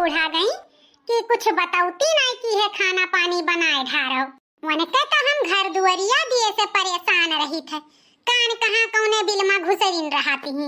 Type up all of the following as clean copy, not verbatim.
बूढ़ा गई कि कुछ बताउती नहीं की है खाना पानी बनाए ढारो। मन के तो हम घर दुआरिया दिए से परेशान रही थे, कान कहाँ कौने बिल में घुसरिन रहती ही।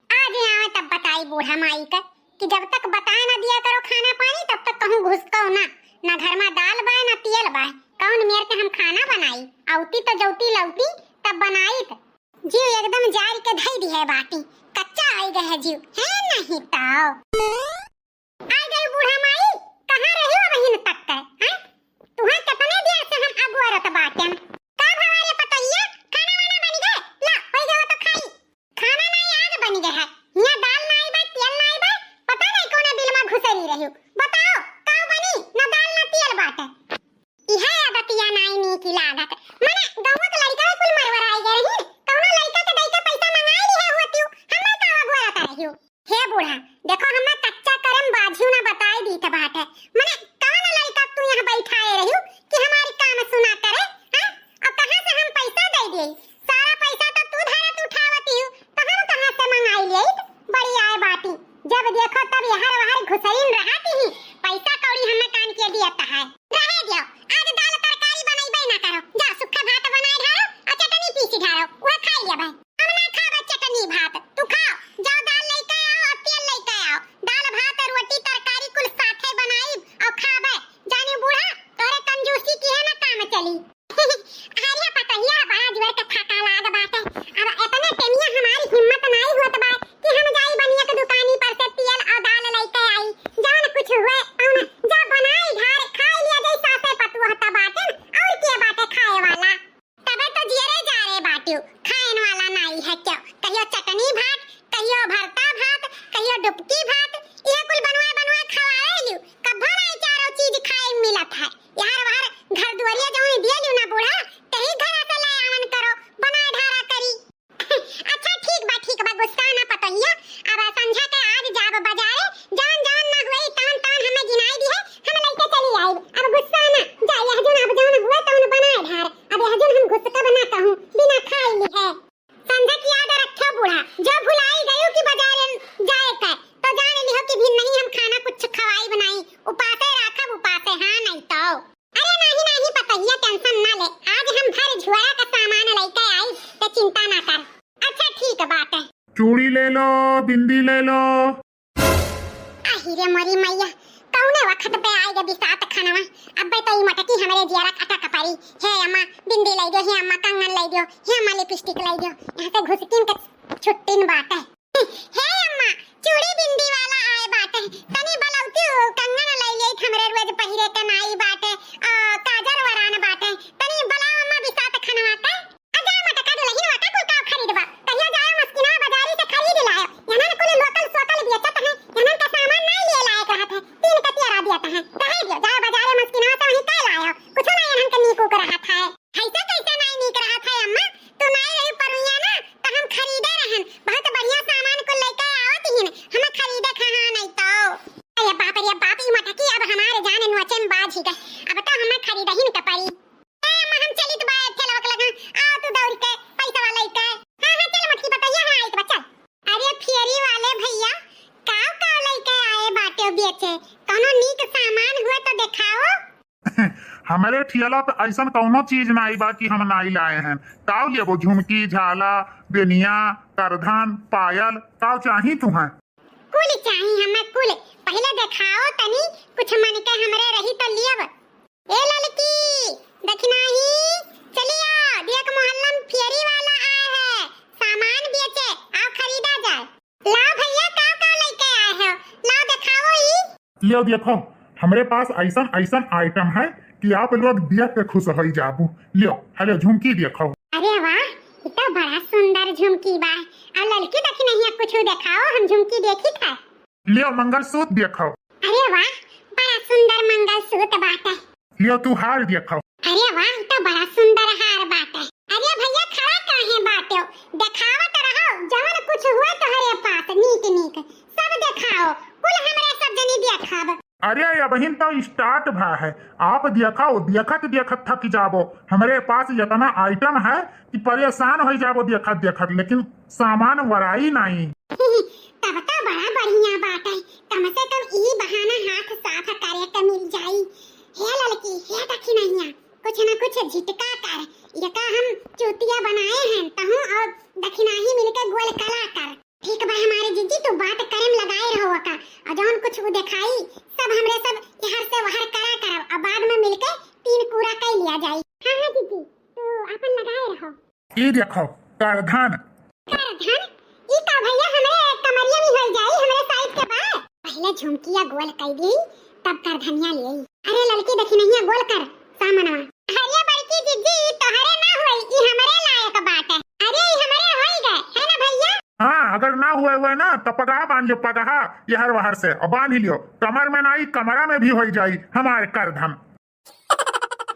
आज आवे तब बताई बूढ़ा माई का कि जब तक बता न दिया करो खाना पानी तब तक कहूँ घुसको ना घर में दाल बा ना तेल बा, कौन मेर के हम खाना बनाई। औती तो जौती लौती तब बनाई त जीव एकदम जार के धई दी है बाटी, कच्चा आई गए जीव है नहीं तो आ गई बूढ़ा माई। कहाँ रही हो बहिन तक के हैं? तुहां कितने देर से हम अगुआरत बाटेन। का भवारे पतैया खाना वाना बन गए? ला हो गए तो खाई। खाना नहीं आज बन गया है, यहाँ दाल नहीं बा तेल नहीं बा, पता नहीं कौन बिल में घुसरी रही। बताओ का बनी ना दाल ना तेल बाटे। इहा आदतिया नहीं की लागत मने गवत लड़का कुल मरवर आई गए रही, कौनो लड़का के दई के पैसा मंगाई ली है होती हमें का अगुआरत रही। हे बूढ़ा देखो हमें कच्चा करम बाझू ना बताई दी त बात है, मने कौन लड़का तू यहाँ बैठाए रही कि हमारी काम सुना करे हैं? अब कहां से हम पैसा दे दे? सारा पैसा तो तू धारत उठावती हो तो हम कहां से मंगाई ले? बड़ी आए बाटी जब देखो तब यहाँ वहां घुसरीन रहती ही, पैसा कौड़ी हमें कान के दिया है। रहे दियो आज दाल तरकारी बनाई ना करो, जा सूखा भात बनाए ढारो और चटनी पीस ढारो वो खाई ले भाई। हम ना खाबे चटनी भात, तू खाओ जाओ दाल लेके आओ और तेल लेके आओ, दाल भात रोटी तरकारी कुल साथे बनाई और खाबे। जानी बूढ़ा तोरे कंजूसी की है ना काम चली। अरे पतैया बड़ा जोर के फाका लाग बाटे, अब इतने टेमिया हमारी हिम्मत नहीं होत बा कि हम जाई बनिया के दुकानी पर से तेल और दाल लेके आई। जान कुछ हुए औन जा बनाई ढार खाई लिया जई साथे पतुआ त बाटे और के बाटे खाए वाला। तबे तो जियरे जा रे बाटियो खाएन वाला नहीं है क्यों? कहियो चटनी भात, कहियो भरता भात, कहियो डुबकी भात, ये कुल बनवाए खवाए लियो। कभो नहीं चारों चीज खाए मिलत है। यार बाहर घर दुआरिया जौन दिए लियो ना बूढ़ा तही घर से ले आवन करो बना ढारा करी। अच्छा ठीक बा गुस्सा ना पतैया, अब समझा के आज जाब बाजारे जान ना हुई तान हमें गिनाई दी है हम लेके चली आई। अब गुस्सा ना जा यह जन अब जौन हुए तौन बनाए ढार, अब यह जन हम गुस्सा बना कहूं बिना खाई ली है। समझा कि याद रखो बूढ़ा जो भुलाई गयो कि बाजारे जाए का तो जान लियो कि भी नहीं हम खाना कुछ खवाई बनाई उपासे राखब उपासे हां नहीं तो। अरे नहीं पतैया टेंशन ना ले, आज हम भर झोरा का सामान लेके आई तो चिंता ना कर। अच्छा ठीक बात है। चूड़ी ले लो बिंदी ले लो। आहिरे मोरी मैया कौने वक्त पे आई गे बिसात खानवा। अब तो ई मटकी हमरे जियारा काटा कपारी। हे अम्मा बिंदी लाई दो, हे अम्मा कंगन लाई दो, हे अम्मा लिपस्टिक लाई दो, यहां से घुसकिन के छुट्टीन बात है। हे अम्मा चूड़ी बिंदी वाला आए बात है, तनी बलौती कंगन लाई ले हमरे रोज पहिरे के नाई बात है, काजर वरान बात है, तनी बलाओ अम्मा बिसात खानवा का आजा मटका दुलहिन वाटा कुल का खरीदबा कहियो जाए मस्किना बाजारी से खरीद लायो। यहां कुल लोकल सोकल बेचत है, यहां का सामान नहीं ले लायक रहत है, तीन कतिया दिया है रहे दियो जाए बाजारे मस्किना से वही का लायो कुछ नहीं यहां का नीको कर रहा था। ऐसा कैसे नहीं नीक रहा था अम्मा? तू नहीं रही परुया ना तो हम खरीदे रहन, बहुत बढ़िया सामान को लेके आवत ही हम खरीदे कहां नहीं तो। अरे बाप ई मटकी अब हमारे जान नोचे में बाज ही गए, अब तो हमें खरीद ही न पड़ी। ए अम्मा हम चली तो बाहर ठेला लगा आ तू दौड़ के पैसा वाला लेके हां चल मटकी बताइए हां आई तो बच्चा। अरे फेरी वाले भैया का लेके आए बाटे बेचे, कोनो नीक सामान हुए तो दिखाओ। हमारे ठेला पे ऐसा कौनो चीज नहीं बा कि हम नहीं लाए हैं। काव लेबो झुमकी झाला बेनिया करधन पायल काव चाही तुम्हें? कुल चाही हमें कुल, पहले दिखाओ तनी कुछ मन के हमरे रही तो लियब। ए लड़की देखना ही चलिए देख मोहल्ला में फेरी वाला आया है सामान बेचे आओ खरीदा जाए। लाओ भैया का लेके आए हो लाओ दिखाओ ही। लियो देखो हमारे पास ऐसा आइटम है कि आप लोग देख के खुश हो जाबू। लियो हेलो झुमकी देखो। अरे वाह ये तो बड़ा सुंदर झुमकी बा, और लड़की देखी नहीं कुछ दिखाओ हम झुमकी देखी था। लियो मंगलसूत्र देखो। अरे वाह बड़ा सुंदर मंगलसूत्र बात है। लियो तू हार देखो। अरे वाह तो बड़ा सुंदर हार बात है। अरे भैया खड़ा काहे बाटे दिखावत रहो जवन कुछ हुए तोहरे पास नीक सब दिखाओ कुल हमरे सब जनी देखाब। अरे ये बहन तो स्टार्ट भा है, आप दिखाओ देखत थक जाबो। हमारे पास इतना आइटम है कि परेशान हो जाबो देखत लेकिन सामान वराई नहीं। तब तो बड़ा बढ़िया बात है, कम से कम ई बहाना हाथ कुछ झिटका कर ये का हम चूतिया बनाए हैं तहु और दक्षिणाही मिलके गोल कला कर। ठीक बा हमारे जीजी तू बात करम लगाए रहो का और जौन कुछ वो दिखाई सब हमरे सब यहाँ से वहां करा करब और बाद में मिलके तीन कूड़ा कर लिया जाई। हां हां जीजी तू अपन लगाए रहो। ये देखो करधन करधन ई का भैया हमरे कमरिया में हो जाई हमरे साइड के बा। पहले झुमकिया गोल कर दी तब करधनिया ले आई। अरे लड़की देखी नहीं गोल कर सामनवा। अरे बड़की जीजी तोहरे ना होई ई हमरे लायक बात है। अरे ई हमरे होई गए है ना भैया। हाँ अगर ना हुए ना तो पगहा बांध लो पगहा यहर वहर से और बांध ही लियो कमर में नहीं कमरा में भी हो जाई हमारे करधन।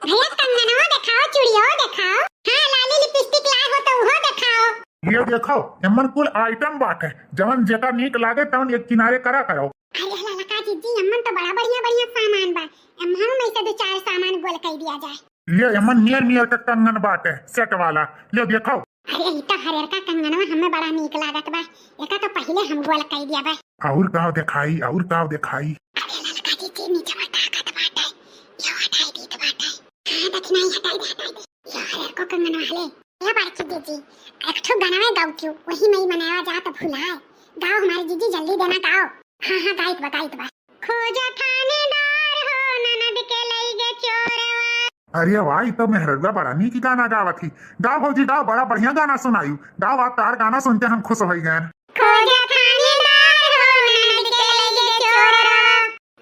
भैया कंगनवा दिखाओ चूड़ियों दिखाओ। हाँ लाली लिपस्टिक लाए हो तो वो दिखाओ। ये देखो एमन कुल आइटम बात है जवन जेका नीक लागे तवन एक किनारे करा करो। अरे ललका जीजी अम्मन तो बड़ा बढ़िया बढ़िया सामान बा एम्हन में से दो चार सामान गोल कर दिया जाए। ये एमन नियर का कंगन बात है सेट वाला ले देखो। अरे ई तो हरियर का कंगनवा हमें बड़ा नीक लागत बा एका तो पहले हम गोल कर दिया बा। और गाँव दिखाई और गाँव दिखाई। अरे ललका जीजी नीचे ताकत बाटे ये हटाई दी तो बाटे। हां दक्षिणाई हटाई दे ये हरियर को कंगनवा ले ये बाकी जीजी एक ठो गाना है गाओ क्यों वही नहीं मनाया जा तो भुलाए गाओ हमारे जीजी जल्दी देना गाओ। हां हां गाइत बा खोजा थानेदार हो ननद के लई गे चोरवा। अरे वाह तो मेहरबा बड़ा नीक गाना गावत थी। गाओ भौजी गाओ बड़ा बढ़िया गाना सुनायू गाओ आप तार गाना सुनते हम खुश हो गए। खोजा थानेदार हो ननद के लई गे चोरवा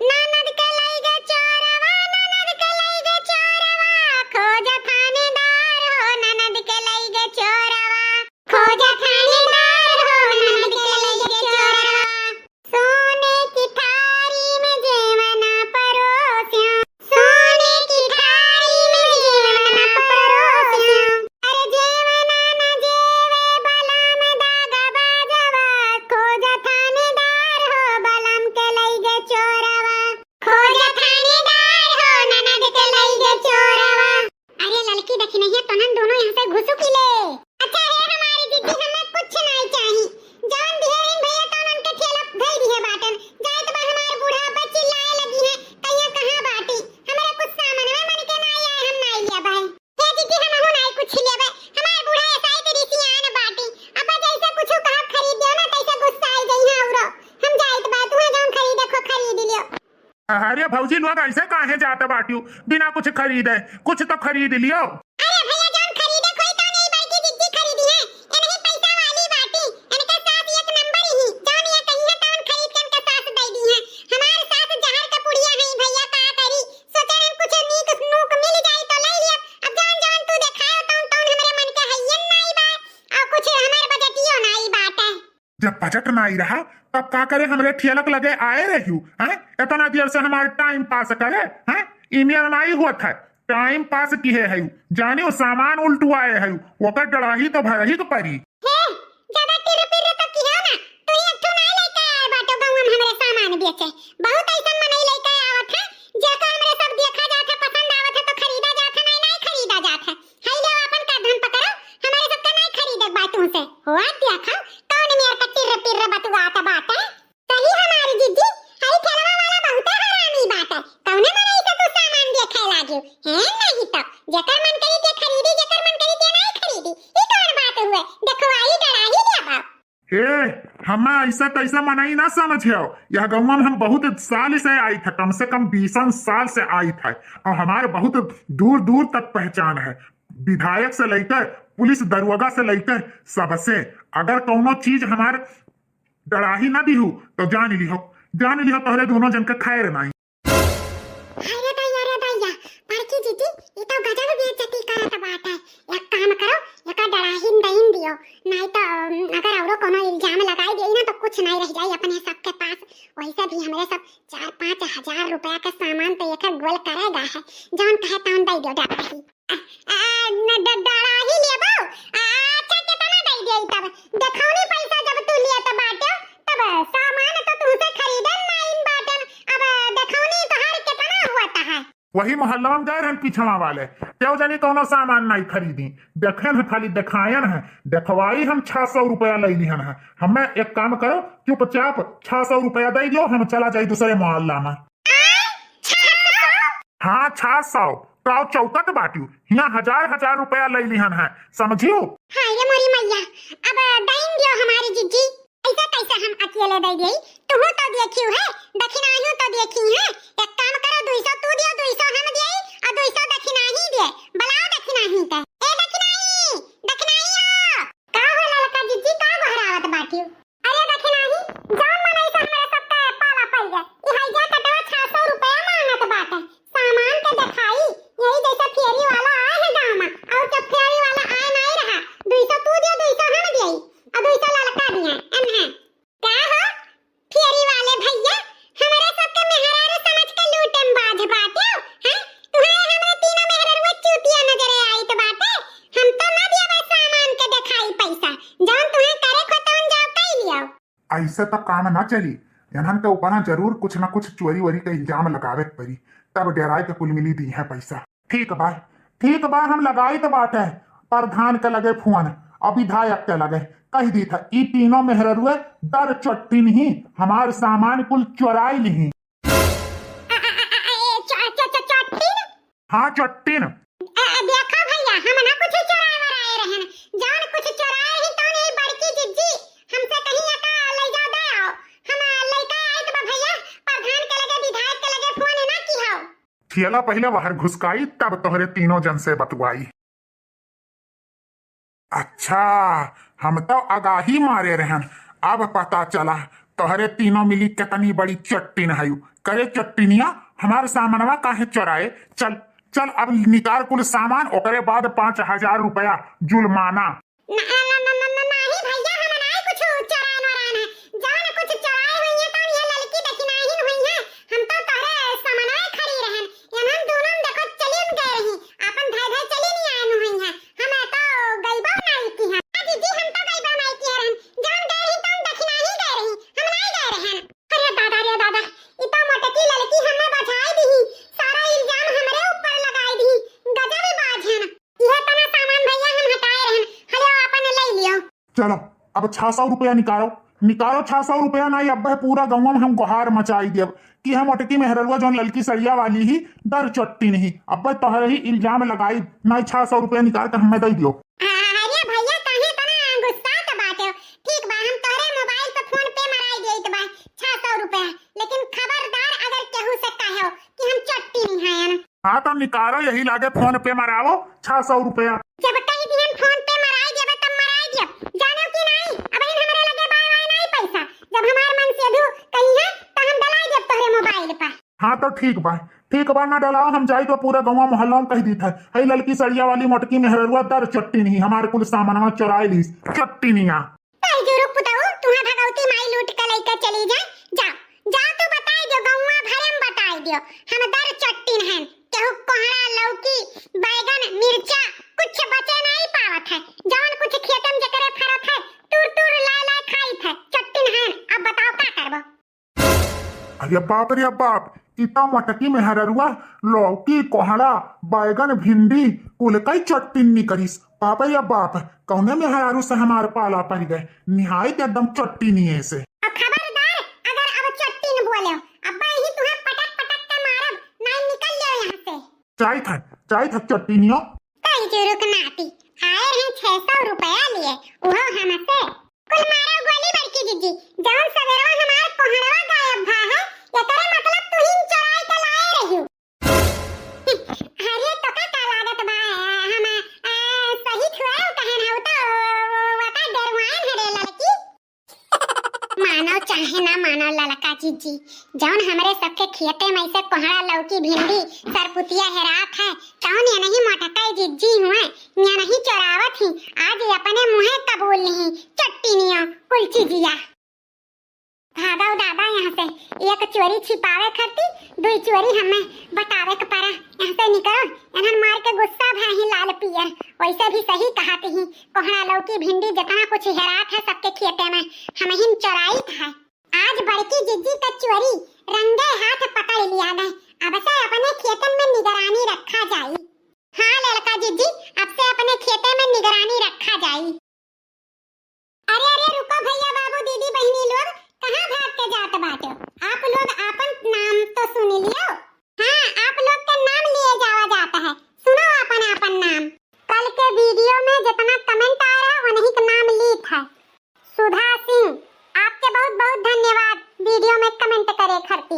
ननद के लई गे चोरवा ननद के लई गे चोरवा खोजा थानेदार हो ननद के लई गे चोरवा खोजा थानेदार हो ननद के लई गे चोरवा सोने की थारी में जेवना परोसिया सोने की थारी में जेवना परोसिया अरे जेवना न जेवे बलम दागा बाजवा खोजा थानेदार हो बलम के लई गे चोरवा खोजा थानेदार हो ननद के लई गे चोरवा। अरे लड़की देखी नहीं है तो नन दोनों यहाँ से घुसुक ले। अच्छा है हमारी दीदी हमें कुछ नहीं चाहिए जान दिहरीन भैया तो उनके ठेला धई दिए बाटन जाए तो हमारे बूढ़ा बच्ची लाए लगी है कहिया कहां बाटी हमारे कुछ सामान है मन के ना आए हम नहीं लिया भाई हे दीदी हम हो नहीं कुछ लेबे हमारे बूढ़ा ऐसा ही तेरी सी आन बाटी अब जैसे कुछ कहा खरीद दियो ना तैसे गुस्सा आई गई है औरो हम जाए तो बात हुआ जौन खरीदे खो खरीद लियो। अरे भौजी लोग ऐसे काहे जाते बाटियो बिना कुछ खरीदे कुछ तो खरीद लियो। अरे भैया जौन खरीदे कोई तो नहीं बल्कि दीदी खरीदी है ये नहीं पैसा वाली बाटी इनका साथ एक नंबर ही जौन ये कहीं है तौन खरीद के इनका साथ दे दी है हमारे साथ जहर का पुड़िया है भैया का करी सोचे हम कुछ नीक नूक मिल जाए तो ले लिया अब जौन जौन तू दिखाओ तौन तौन हमारे मन के हयन नहीं बात और कुछ हमारे बजटियो नहीं बात है। जब बजट ना आई रहा तब का करे हमरे ठेलक लगे आए रहू हैं इतना देर से हमारे टाइम पास करे हैं ईमेल नहीं हुआ था टाइम पास किए है जाने वो सामान उल्टुआए है ओकर डराही तो भरही तो परी हे ज्यादा तिर पिर तो किया ना तू एक ठो नहीं लेके आए बाटो गांव में हमरे सामान बेचे बहुत ऐसा मन नहीं लेके आवत है जेका हमरे सब देखा जात है पसंद आवत है तो खरीदा जात है नहीं खरीदा जात है हाय लो अपन का धन पकड़ो हमारे सब का नहीं खरीदे बातों से हुआ देखा कौन मेरे का तिर पिर बतुआता बात है सही हमारी जीजी हाय ठेलवा वाला बहुत हरामी बात है कौने मन ऐसे तू सामान देखे लागियो है नहीं तो जेकर मन करी ते खरीदी जेकर मन करी ते नहीं खरीदी ई कौन बात हुए देखवाई डराही लिया बाप। ए हमें ऐसा तैसा मनाई ना समझियो यह गाँव में हम बहुत साल से आई था कम से कम 20 साल से आई था और हमारे बहुत दूर दूर तक पहचान है विधायक से लेकर पुलिस दरोगा से लेकर सबसे अगर कोनो चीज हमारे डराही ना दी हो तो जान लियो पहले दोनों जन के खैर नहीं। अरे भैया बड़की दीदी ये तो गजब बेइज्जती करत बात है एक काम करो एका डराही दईन दियो नहीं तो अगर औरो कोनो इल्जाम लगाई देई ना तो कुछ नहीं रह जाई अपने सबके पास वैसे भी हमरे सब 4-5 हजार रुपया का सामान तो एक गोल करेगा है जौन कहे तौन दई दियो डराही डराही लेबो अच्छा कितना दई देई तब देखौनी पैसा जब तू लिया तो बाटे तब सामान तो तुमसे खरीदन नहीं बाटन अब देखौनी तो हर कितना हुआ है वही मोहल्ला में गए हैं पिछवा वाले क्यों जानी कोनो सामान नहीं खरीदी देखे हैं खाली दिखायन है देखवाई हम 600 रुपया ले लिहन है हमें एक काम करो चुपचाप 600 रुपया दे दो हम चला जाए दूसरे मोहल्ला में। हाँ 600 काव चौकट बाटू, यहाँ हजार हजार रुपया ले लिहन है, समझियो। हाँ ये मोरी मैया, अब दाइन दियो हमारी जीजी, ऐसा कैसे हम अकेले दे दी, तुम तो देखियो है, दक्षिणाही तो देखी है, एक काम करो 200 तू दियो 200 हम दिए और 200 दक्षिणाही दिए, बुलाओ दक्षिणाही का, ए दक्षिणाही, दक्षिणाही का हो ललका जीजी का बहरावत बाटियो, अरे दक्षिणाही जान मनाई से हमरा सबका पाला पड़ गया, ई हइजा कटवा 600 रुपया मांगत बाटे, सामान के दिखाई यही जैसा फेरी वाला आए है गांव में, और जब फेरी वाला आए नहीं रहा, 200 तू दियो 200 हम दिए और 200 ललका दिए, एमहे का हो फेरी वाले भैया हमारे सबके मेहरारू समझ के लूटम बाज बाटे हैं, तुम्हारे हमरे तीनों मेहरारू चूतिया नजर आई तो बाटे, हम तो ना दिया बस सामान के दिखाई पैसा, जौन तुम्हें करे खो तौन जाओ कई लियो। ऐसे तब काम ना चली, इन्हन के ऊपर जरूर कुछ ना कुछ चोरी वोरी का इल्जाम लगावे के पड़ी, तब डेराय के कुल मिली दी है पैसा। ठीक बा हम लगाई तो बात है, प्रधान के लगे फोन और विधायक के लगे कह दी था ई तीनों मेहरुए दर चट्टी नहीं हमार सामान कुल चुराई नहीं। हाँ चट्टी न देखो भैया हम ना कुछ चुराए वराए रहन, जान कुछ चुराए ही तो नहीं बड़की जिज्जी हमसे कहीं अका ले जा दे आओ, हम लइका आए तो भैया प्रधान के लगे विधायक के लगे फोन ना की हो, थियला पहले बाहर घुसकाई तब तोहरे तीनों जन से बतवाई। अच्छा हम तो आगाही मारे रहन, अब पता चला तोहरे तीनों मिली कितनी बड़ी चट्टीन है, करे चट्टीनिया हमारे सामानवा काहे चुराए, चल चल अब निकाल कुल सामान, ओकरे बाद 5000 रुपया जुर्माना। नहीं भैया हम ना कुछ चुराए वराए है, जान कुछ चुराए हुई है तो ये लड़की दक्षिणाहीन हुई है, हम तो तोहरे सामानवा खरी रहन, हम दोनों देखो चली गए रही, अपन भाई भाई चली नहीं आए हुई है, हम तो गईबा नहीं की है जीजी, हम तो गईबा नहीं की रहन, जान गए रही तो दक्षिणाही गए रही, हम नहीं गए रहन। अरे दादा इतना मोटकी लड़की हमें बचाई दी, सारा इल्जाम हमरे ऊपर लगाई दी, गजब बाज है ना, यह तना सामान भैया हम हटाए रहन, हलो अपन ले लियो। चलो अब 600 रुपया निकालो 600 रुपया नहीं, अब पूरा गाँव में हम गुहार मचाई देव कि हम अटकी मेहरुआ जो लड़की सरिया वाली ही दर चट्टी नहीं, अब तोहरे ही इल्जाम लगाई नहीं, 600 रुपया निकाल कर हमें दे दियो। अरे भैया काहे तना गुस्सा तो बाटे, ठीक बा हम तोहरे मोबाइल पे फोन पे मराई देत बा 600 रुपया, लेकिन खबरदार अगर केहू से कहो कि हम चट्टी नहीं है ना। हाँ तो निकालो यही लागे फोन पे मरावो 600 रुपया। जब कहीं भी हम फोन पे मराई देबे तब मराई देब, जानो कि नहीं अब इन हमरे लगे बाय नहीं पैसा, जब हमार मन से दू कहीं है तो हम डलाई देब तोहरे मोबाइल पे। हाँ तो ठीक बा ना डलाओ, हम जाई तो पूरा गाँव मोहल्ला में कह दी था है लड़की सरिया वाली मोटकी मेहरुआ दर चट्टी नहीं हमारे कुल सामान चुराई ली चट्टी नहीं आ। ताई जो रुक पुताऊ तुम्हां भगवती माई लूट के लेके चली जाए, जाओ तो बताई दो गौवा भरे में बताई दियो हम दर चट्टी हैं, केहू कोहड़ा लौकी बैगन मिर्चा कुछ बचे नहीं पावत है, जौन कुछ खेत में जकरे फरत है टूर ला खाई थे चट्टी हैं, अब बताओ क्या करबो। अरे बाप रे बाप, इतना मटकी मेहरुआ लौकी कोहड़ा बैगन भिंडी कुल कई चट्टी निकरीस, बाप या बाप कौने मेहरारू से हमारे पाला पड़ गए, निहायत एकदम चट्टी नहीं से। अब खबरदार अगर अब चट्टी न बोले अब ही तुम्हें पटक के मारब, नहीं निकल जाओ यहाँ से। चाय था चट्टी नियो। कई जुरुक नाती आए हैं 600 रुपया लिए, वो हमसे कुल मारो गोली बड़की जीजी, जौन सवेरवा हमार कोहड़वा गायब भा है, ये करे मतलब तू ही चुराई के लाए रही। अरे तो का लागत बा हम सही छुआओ कहन हो तो वका डरवान है रे लड़की। मानो चाहे ना मानो ललका जीजी, जौन हमरे सबके खेते में से कोहड़ा लौकी भिंडी सरपुतिया हेरात है, कौन ये नहीं मोटकाई जीजी हुए, ये नहीं चोरावत ही, आज ये अपने मुँहे कबूल नहीं चट्टीनिया कुलची जिया। भागो दादा यहाँ से, एक चोरी छिपावे करती, दो चोरी हमें बतावे के परा, यहाँ से निकलो, इन्हन मार के गुस्सा भाही लाल पियर, वैसे भी सही कहते ही, कोहड़ा लौकी भिंडी जितना कुछ हेरात है सबके खेते में, हम ही चोराई था। आज बड़की जिज्जी का चोरी रंगे हाथ पकड़ लिया गए, अब से अपने खेतन में निगरानी रखा जाए। हाँ लड़का जिज्जी, अब से अपने खेते में निगरानी रखा जाए। अरे रुको भैया बाबू दीदी बहनी लोग, कहाँ भाग के जात बाटो, आप लोग अपन नाम तो सुन लियो। हाँ आप लोग का नाम लिए जावा जाता है, वीडियो में कमेंट करे खरती।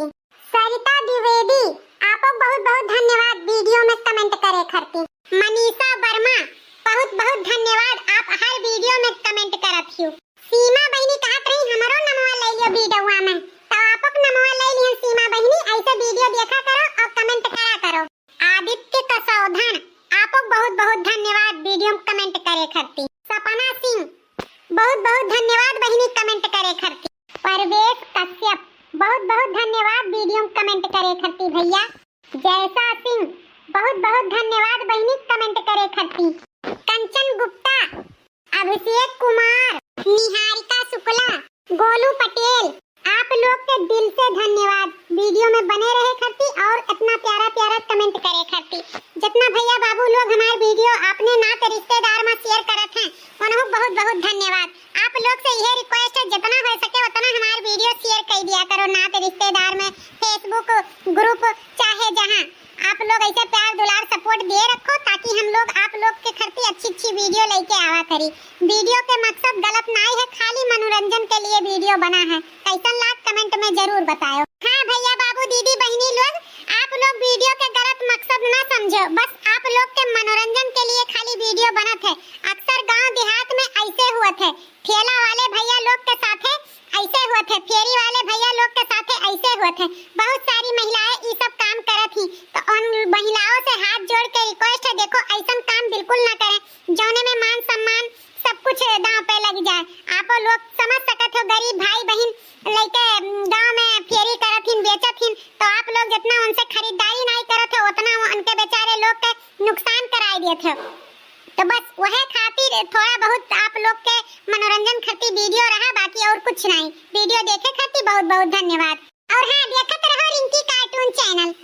सरिता द्विवेदी आपको बहुत बहुत धन्यवाद वीडियो में कमेंट करे खरती। मनीषा वर्मा बहुत बहुत धन्यवाद आप हर वीडियो में कमेंट करत हो। सीमा बहनी कहत रही हमरो नमवा ले लियो वीडियोवा में, तो आपक नमवा ले लियो सीमा बहनी, ऐसे वीडियो देखा करो और कमेंट करा करो। आदित्य कसौधन आपको बहुत बहुत धन्यवाद वीडियो में कमेंट करे खरती। सपना सिंह बहुत बहुत धन्यवाद बहनी कमेंट करे खरती। परवेश कश्यप बहुत बहुत धन्यवाद वीडियो में कमेंट करे खरती भैया। जैसा सिंह बहुत बहुत धन्यवाद बहनी कमेंट करे खरती। कंचन गुप्ता, अभिषेक कुमार, निहारिका शुक्ला, गोलू पटेल आप लोग के दिल से धन्यवाद वीडियो में बने रहे खरती और इतना प्यारा प्यारा कमेंट करे खरती। जितना भैया बाबू लोग हमारे वीडियो आपने नाते रिश्तेदार में शेयर करत हैं उनको बहुत बहुत धन्यवाद। आप लोग से यह रिक्वेस्ट है जितना हो सके उतना हमारे वीडियो शेयर कर दिया करो नाते रिश्तेदार में, फेसबुक ग्रुप चाहे जहां। आप लोग ऐसे प्यार दुलार सपोर्ट दे रखो ताकि हम लोग आप लोग के खरती अच्छी अच्छी वीडियो लेके आवा करी। वीडियो के मकसद गलत नहीं है, खाली मनोरंजन के लिए वीडियो बना है। कैसा लाग कमेंट में जरूर बताओ। हाँ भैया बाबू दीदी बहनी लोग, आप लोग वीडियो के गलत मकसद ना समझो, बस आप लोग के मनोरंजन के लिए खाली वीडियो बनत है। अक्सर गांव देहात में ऐसे हुआ थे, ठेला वाले भैया लोग के साथ ऐसे हुआ थे, फेरी वाले भैया लोग के साथ ऐसे हुआ थे। बहुत सारी महिलाएं ये सब काम करत थी, तो उन महिलाओं से हाथ जोड़ के रिक्वेस्ट है देखो ऐसा काम बिल्कुल ना करें जौने में मान सम्मान सब कुछ दांव पे लग जाए। आप लोग समझ सकत हो गरीब भाई बहन लइके गांव में फेरी करथिन बेचथिन, तो आप लोग जितना उनसे खरीदारी नहीं करत हो उतना उनके बेचारे लोग के नुकसान कराई देत हो। तो बस वह खातिर थोड़ा बहुत आप लोग के मनोरंजन खातिर वीडियो रहा, बाकी और कुछ नहीं। वीडियो देखे खातिर बहुत बहुत धन्यवाद। और हाँ देखत रहो रिंकी कार्टून चैनल।